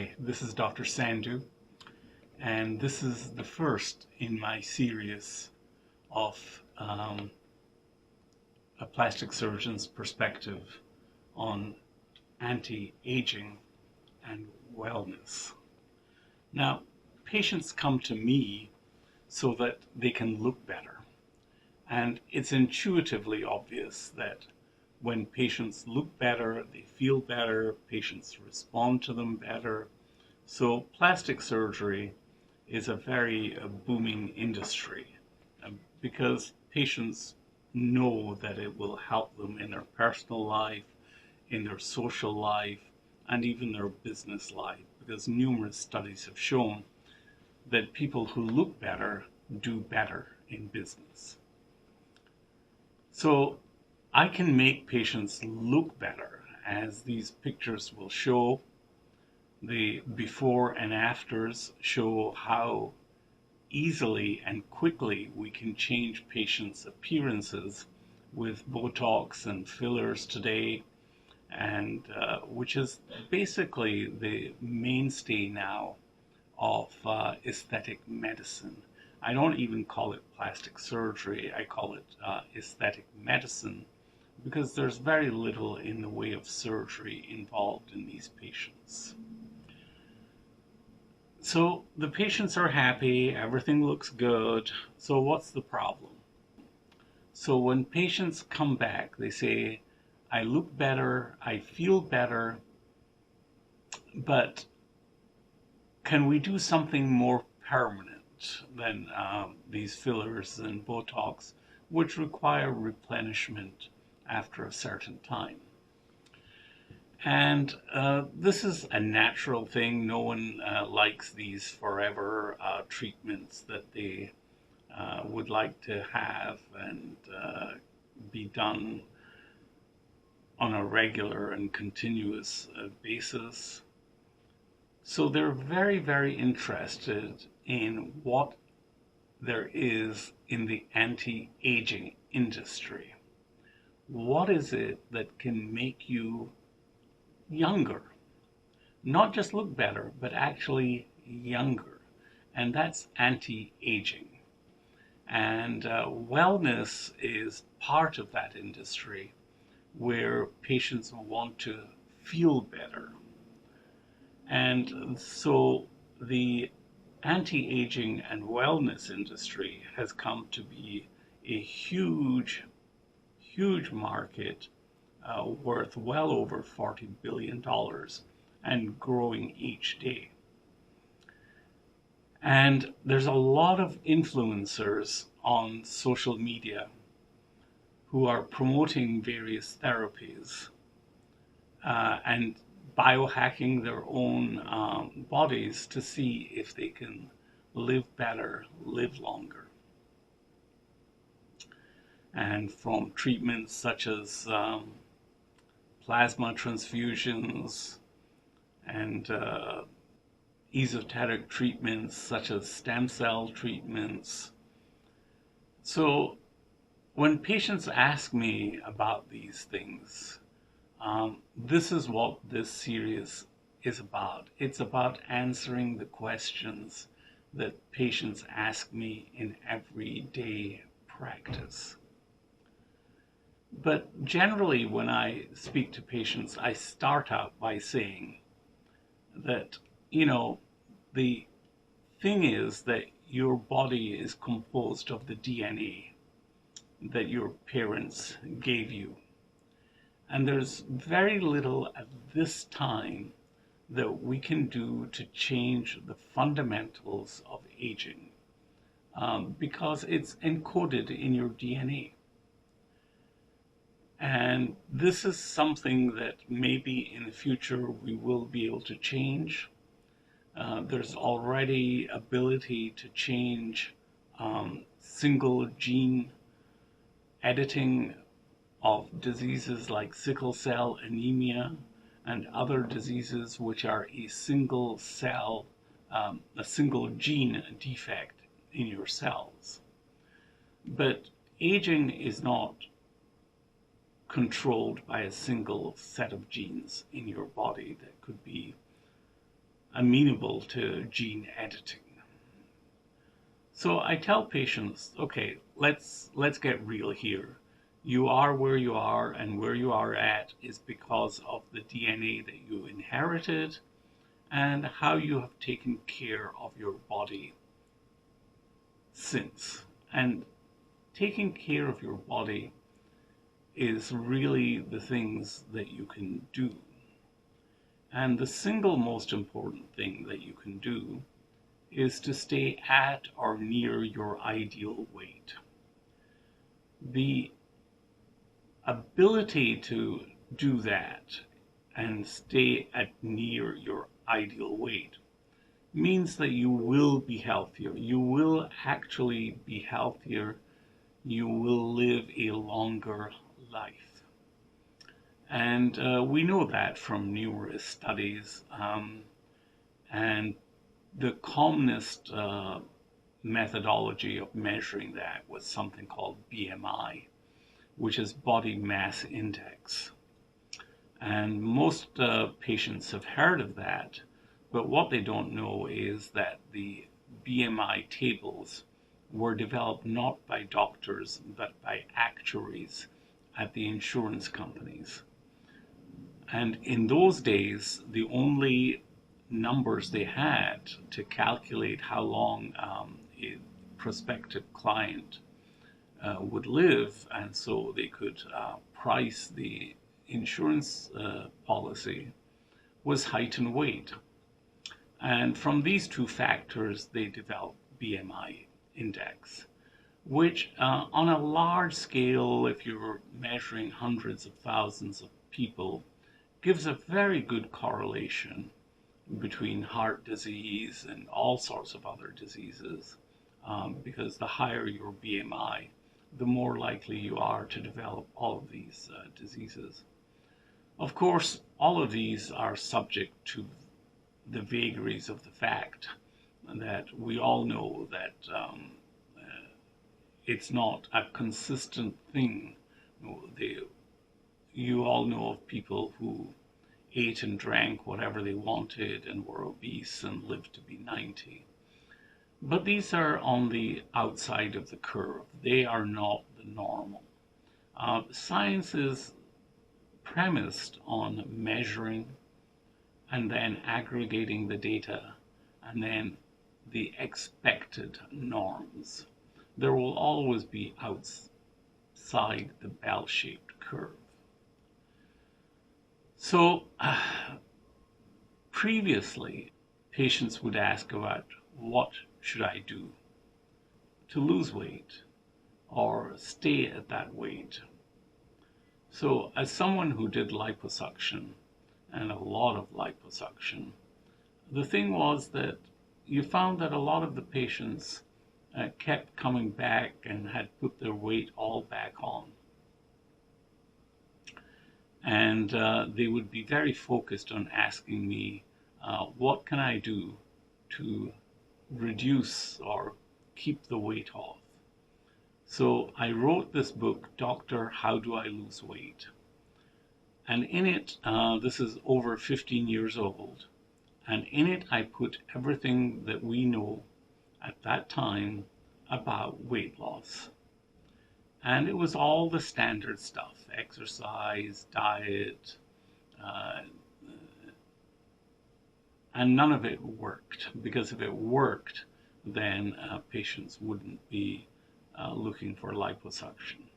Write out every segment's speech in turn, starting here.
Hi, this is Dr. Sandhu, and this is the first in my series of a plastic surgeon's perspective on anti-aging and wellness. Now, patients come to me so that they can look better, and it's intuitively obvious that when patients look better, they feel better, patients respond to them better. So plastic surgery is a very booming industry because patients know that it will help them in their personal life, in their social life, and even their business life, because numerous studies have shown that people who look better do better in business. So I can make patients look better, as these pictures will show. The before and afters show how easily and quickly we can change patients' appearances with Botox and fillers today, and which is basically the mainstay now of aesthetic medicine. I don't even call it plastic surgery, I call it aesthetic medicine, because there's very little in the way of surgery involved in these patients. So the patients are happy, everything looks good, so what's the problem? So when patients come back, they say, I look better, I feel better, but can we do something more permanent than these fillers and Botox, which require replenishment after a certain time? And this is a natural thing. No one likes these forever treatments that they would like to have and be done on a regular and continuous basis. So they're very, very interested in what there is in the anti-aging industry. What is it that can make you younger? Not just look better, but actually younger. And that's anti-aging. And wellness is part of that industry where patients want to feel better. And so the anti-aging and wellness industry has come to be a huge, huge market worth well over $40 billion and growing each day. And there's a lot of influencers on social media who are promoting various therapies and biohacking their own bodies to see if they can live better, live longer. And from treatments such as plasma transfusions and esoteric treatments such as stem cell treatments. So when patients ask me about these things, this is what this series is about. It's about answering the questions that patients ask me in everyday practice. But generally, when I speak to patients, I start out by saying that, the thing is that your body is composed of the DNA that your parents gave you. And there's very little at this time that we can do to change the fundamentals of aging because it's encoded in your DNA. And this is something that maybe in the future we will be able to change. There's already ability to change single gene editing of diseases like sickle cell anemia and other diseases which are a single cell, a single gene defect in your cells. But aging is not controlled by a single set of genes in your body. That could be amenable to gene editing. So I tell patients, okay, let's get real here. You are where you are, and where you are at is because of the DNA that you inherited and how you have taken care of your body since. And taking care of your body is really the things that you can do. And the single most important thing that you can do is to stay at or near your ideal weight. The ability to do that and stay at near your ideal weight means that you will be healthier. You will actually be healthier. You will live a longer life. And we know that from numerous studies. And the commonest methodology of measuring that was something called BMI, which is body mass index. And most patients have heard of that, but what they don't know is that the BMI tables were developed not by doctors, but by actuaries at the insurance companies. And in those days, the only numbers they had to calculate how long a prospective client would live, and so they could price the insurance policy, was height and weight. And from these two factors, they developed BMI index, which on a large scale, if you're measuring hundreds of thousands of people, gives a very good correlation between heart disease and all sorts of other diseases, because the higher your BMI, the more likely you are to develop all of these diseases. Of course, all of these are subject to the vagaries of the fact that we all know that it's not a consistent thing. You all know of people who ate and drank whatever they wanted and were obese and lived to be 90. But these are on the outside of the curve. They are not the normal. Science is premised on measuring and then aggregating the data and then the expected norms. There will always be outside the bell-shaped curve. So previously, patients would ask about what should I do to lose weight or stay at that weight. So as someone who did liposuction, and a lot of liposuction, the thing was that you found that a lot of the patients kept coming back and had put their weight all back on. And they would be very focused on asking me, what can I do to reduce or keep the weight off? So I wrote this book, Doctor, How Do I Lose Weight? And in it, this is over 15 years old, and in it I put everything that we know at that time about weight loss. And it was all the standard stuff: exercise, diet, and none of it worked, because if it worked, then patients wouldn't be looking for liposuction.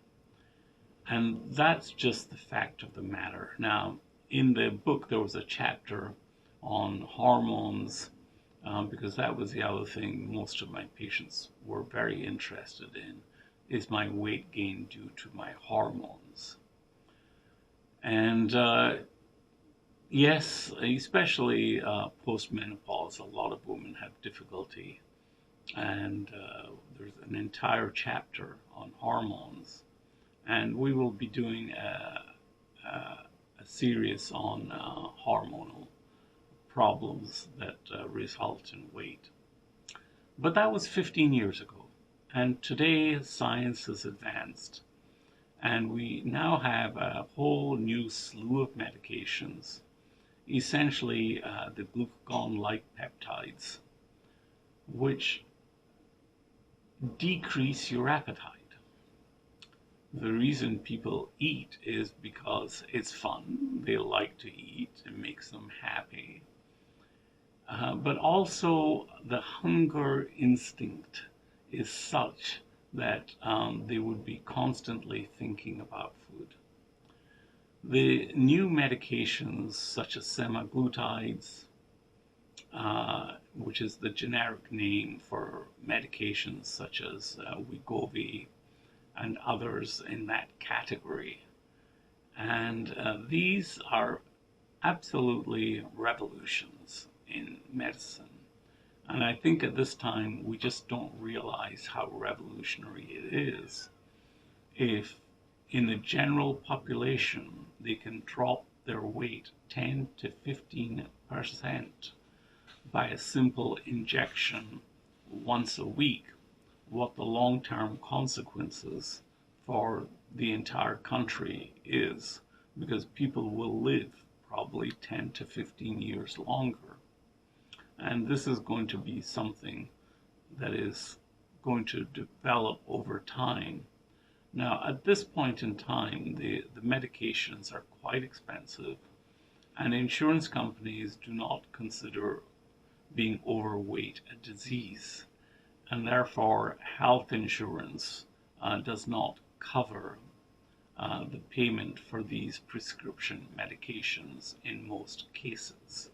And that's just the fact of the matter. Now, in the book, there was a chapter on hormones, because that was the other thing most of my patients were very interested in. Is my weight gain due to my hormones? And yes, especially post-menopause, a lot of women have difficulty. And there's an entire chapter on hormones. And we will be doing a series on hormonal problems that result in weight. But that was 15 years ago. And today science has advanced, and we now have a whole new slew of medications essentially the glucagon-like peptides, which decrease your appetite. The reason people eat is because it's fun. They like to eat. It makes them happy. But also the hunger instinct is such that they would be constantly thinking about food. The new medications such as semaglutides, which is the generic name for medications such as Wegovy and others in that category. And these are absolutely revolutions in medicine. And I think at this time we just don't realize how revolutionary it is. If in the general population they can drop their weight 10 to 15% by a simple injection once a week, what the long-term consequences for the entire country is, because people will live probably 10 to 15 years longer. And this is going to be something that is going to develop over time. Now, at this point in time, the medications are quite expensive, and insurance companies do not consider being overweight a disease, and therefore health insurance does not cover the payment for these prescription medications in most cases.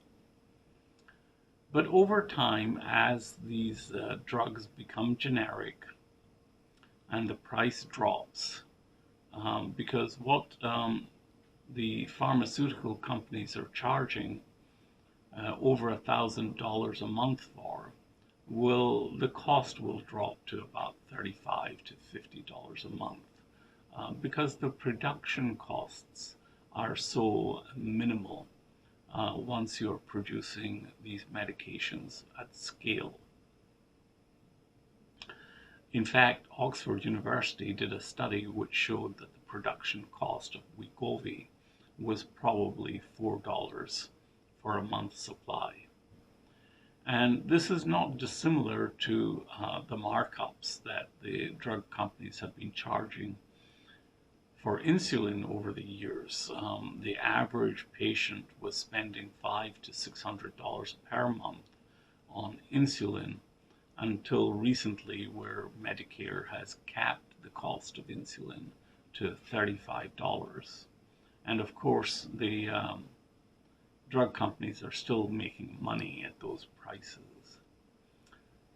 But over time, as these drugs become generic and the price drops, because what the pharmaceutical companies are charging over $1,000 a month for, the cost will drop to about $35 to $50 a month, because the production costs are so minimal once you're producing these medications at scale. In fact, Oxford University did a study which showed that the production cost of Wegovy was probably $4 for a month's supply. And this is not dissimilar to the markups that the drug companies have been charging for insulin over the years. The average patient was spending $500 to $600 per month on insulin until recently, where Medicare has capped the cost of insulin to $35. And of course, the drug companies are still making money at those prices.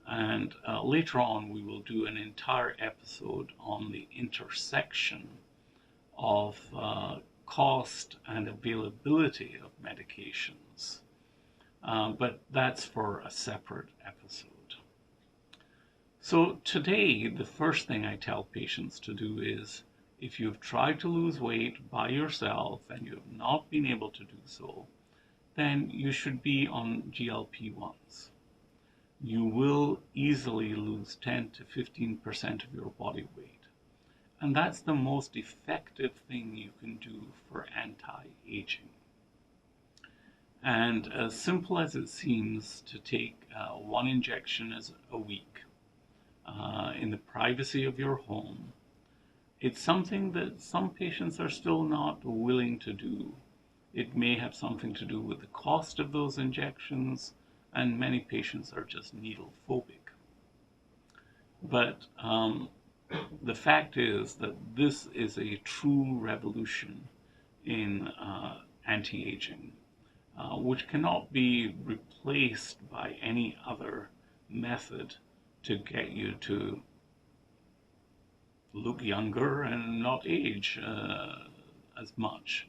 And later on, we will do an entire episode on the intersection of cost and availability of medications. But that's for a separate episode. So today, the first thing I tell patients to do is, if you've tried to lose weight by yourself and you have not been able to do so, then you should be on GLP-1s. You will easily lose 10 to 15% of your body weight. And that's the most effective thing you can do for anti-aging. And as simple as it seems to take one injection a week in the privacy of your home, it's something that some patients are still not willing to do. It may have something to do with the cost of those injections, and many patients are just needle phobic. But the fact is that this is a true revolution in anti-aging, which cannot be replaced by any other method to get you to look younger and not age as much,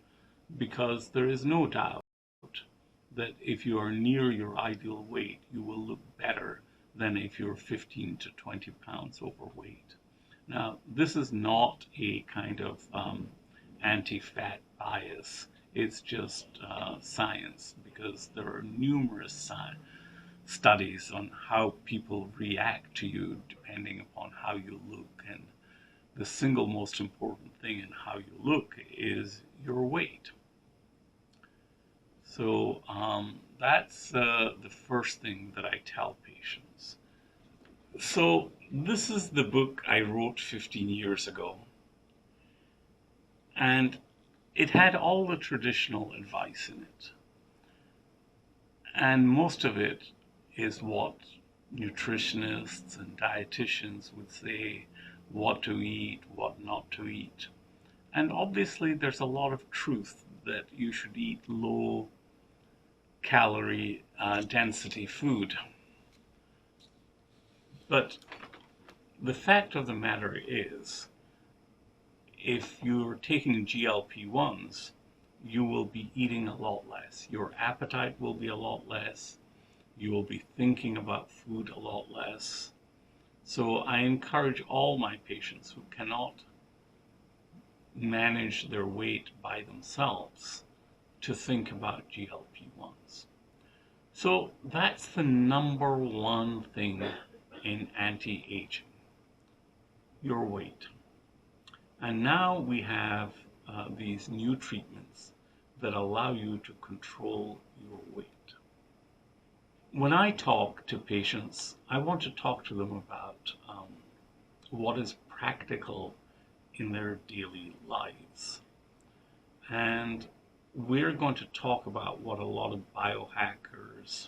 because there is no doubt that if you are near your ideal weight, you will look better than if you're 15 to 20 pounds overweight. Now, this is not a kind of anti-fat bias. It's just science, because there are numerous studies on how people react to you depending upon how you look. And the single most important thing in how you look is your weight. So that's the first thing that I tell patients. So this is the book I wrote 15 years ago, and it had all the traditional advice in it. And most of it is what nutritionists and dietitians would say what to eat, what not to eat. And obviously, there's a lot of truth that you should eat low calorie density food. But the fact of the matter is, if you're taking GLP-1s, you will be eating a lot less. Your appetite will be a lot less. You will be thinking about food a lot less. So I encourage all my patients who cannot manage their weight by themselves to think about GLP-1s. So that's the number one thing in anti-aging, your weight. And now we have these new treatments that allow you to control your weight. When I talk to patients, I want to talk to them about what is practical in their daily lives. And we're going to talk about what a lot of biohackers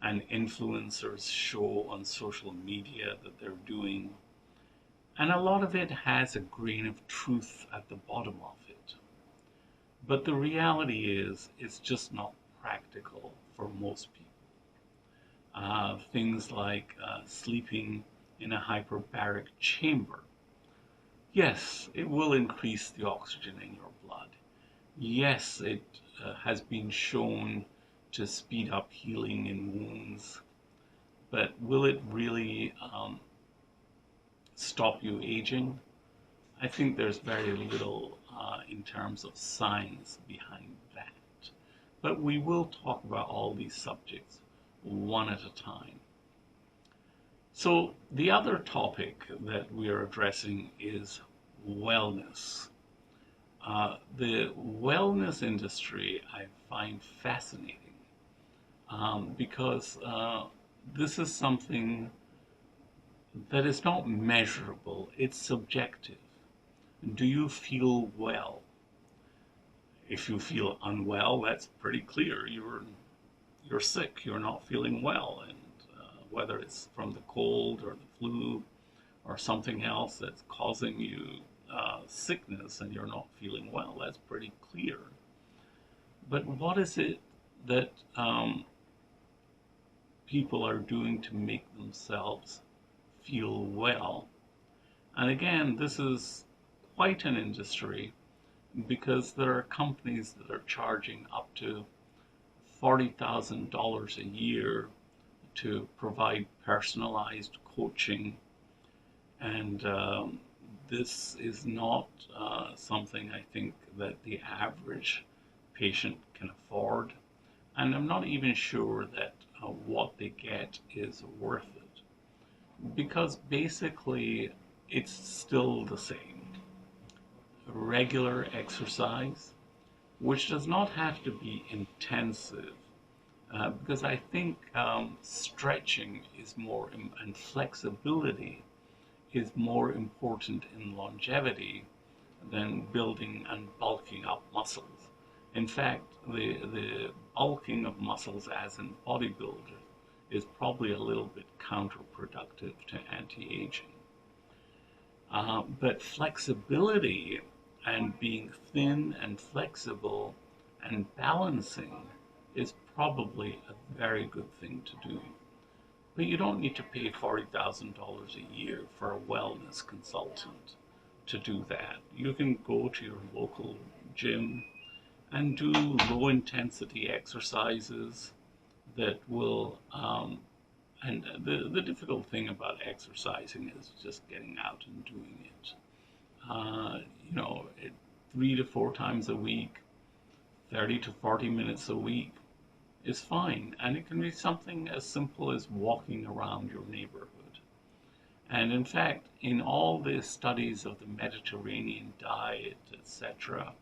and influencers show on social media that they're doing. And a lot of it has a grain of truth at the bottom of it. But the reality is, it's just not practical for most people. Things like sleeping in a hyperbaric chamber. Yes, it will increase the oxygen in your blood. Yes, it has been shown to speed up healing in wounds. But will it really stop you aging? I think there's very little in terms of science behind that. But we will talk about all these subjects one at a time. So the other topic that we are addressing is wellness. The wellness industry I find fascinating because this is something that is not measurable, it's subjective. Do you feel well? If you feel unwell, that's pretty clear. You're sick, you're not feeling well, and whether it's from the cold or the flu or something else that's causing you sickness and you're not feeling well, that's pretty clear. But what is it that people are doing to make themselves feel well? And again, this is quite an industry because there are companies that are charging up to $40,000 a year to provide personalized coaching. And this is not something I think that the average patient can afford. And I'm not even sure that what they get is worth it. Because basically, it's still the same. Regular exercise, which does not have to be intensive, because I think stretching is more, and flexibility is more important in longevity than building and bulking up muscles. In fact, the bulking of muscles as in bodybuilder is probably a little bit counterproductive to anti-aging. But flexibility and being thin and flexible and balancing is probably a very good thing to do. But you don't need to pay $40,000 a year for a wellness consultant to do that. You can go to your local gym and do low intensity exercises that will, and the difficult thing about exercising is just getting out and doing it. 3 to 4 times a week, 30 to 40 minutes a week is fine. And it can be something as simple as walking around your neighborhood. And in fact, in all the studies of the Mediterranean diet, etc.,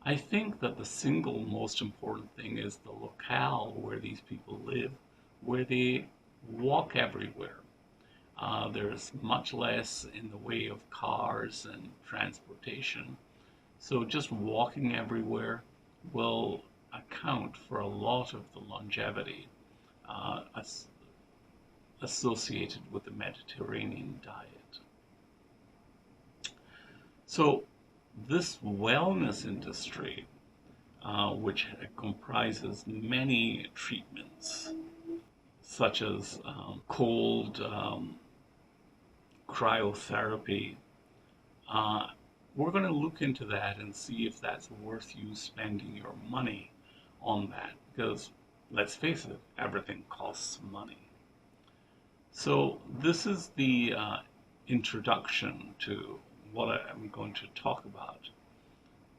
I think that the single most important thing is the locale where these people live, where they walk everywhere. There's much less in the way of cars and transportation. So just walking everywhere will account for a lot of the longevity associated with the Mediterranean diet. So this wellness industry, which comprises many treatments, such as cold cryotherapy, we're going to look into that and see if that's worth you spending your money on that. Because let's face it, everything costs money. So this is the introduction to what I'm going to talk about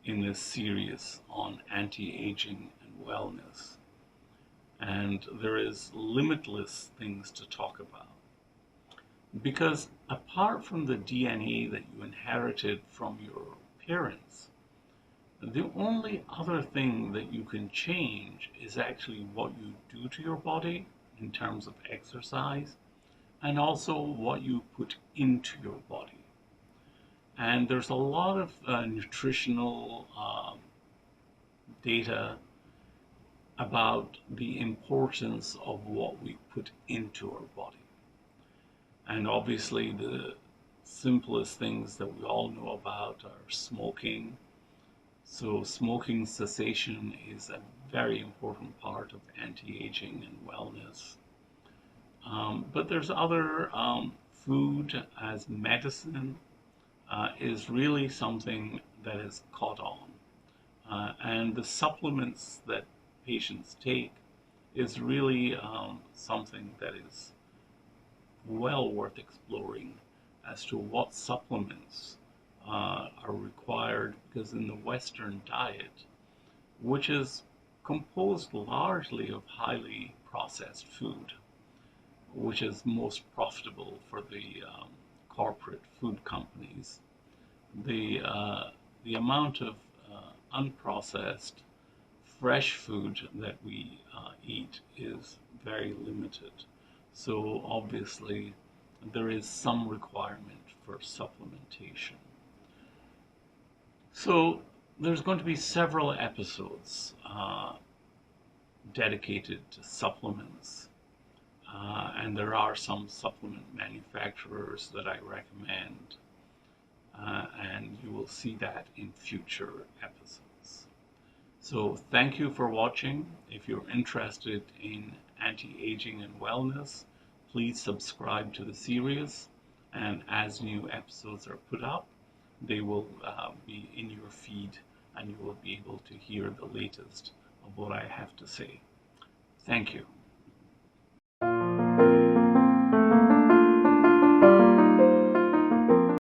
in this series on anti-aging and wellness. And there is limitless things to talk about. Because apart from the DNA that you inherited from your parents, the only other thing that you can change is actually what you do to your body in terms of exercise, and also what you put into your body. And there's a lot of nutritional data about the importance of what we put into our body. And obviously the simplest things that we all know about are smoking. So smoking cessation is a very important part of anti-aging and wellness. But there's other food as medicine is really something that has caught on. And the supplements that patients take is really something that is well worth exploring as to what supplements are required, because in the Western diet, which is composed largely of highly processed food, which is most profitable for the corporate food companies, the amount of unprocessed fresh food that we eat is very limited. So obviously there is some requirement for supplementation. So there's going to be several episodes dedicated to supplements. And there are some supplement manufacturers that I recommend. And you will see that in future episodes. So thank you for watching. If you're interested in anti-aging and wellness, please subscribe to the series. And as new episodes are put up, they will be in your feed, and you will be able to hear the latest of what I have to say. Thank you.